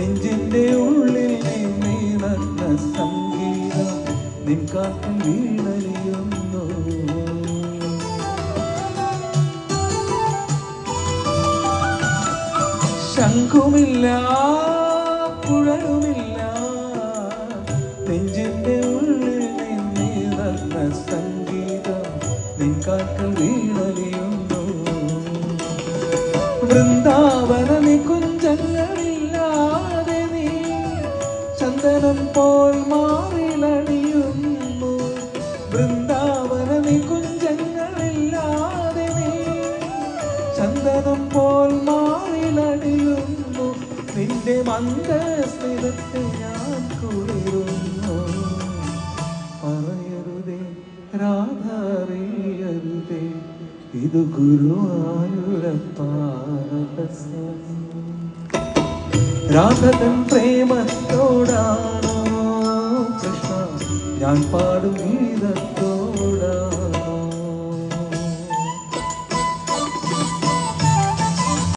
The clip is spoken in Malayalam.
നെഞ്ചിന്റെ ഉള്ളിൽ നീനന്ന സംഗീതം നിൻ കാറ്റിൽ വീണലിയുന്നു. ശംഖുമില്ല കുഴലുമില്ല, നെഞ്ചിന്റെ ഉള്ളിൽ നീനന്ന സംഗീതം നിൻ കാറ്റിൽ വീണലിയുന്നു. വൃന്ദാവന നികുഞ്ചങ്ങളില്ലാതെ നീ ചന്ദനം പോൽ മാറിലണിയുന്നു. വൃന്ദാവന നികുഞ്ചങ്ങളില്ലാതെ നീ ചന്ദനം പോൽ മാറിലണിയുന്നു. നിന്റെ മന്ദസ്മിതത്തെ ഞാൻ കുളിരുന്നു. പറയരുതേ രാധ, അറിയരുതേ ഇത് ഗുരുവായൂരപ്പ രഹസ്യം. രാധതൻ പ്രേമത്തോടാണോ കൃഷ്ണ ഞാൻ പാടും ഗീതത്തോടാ?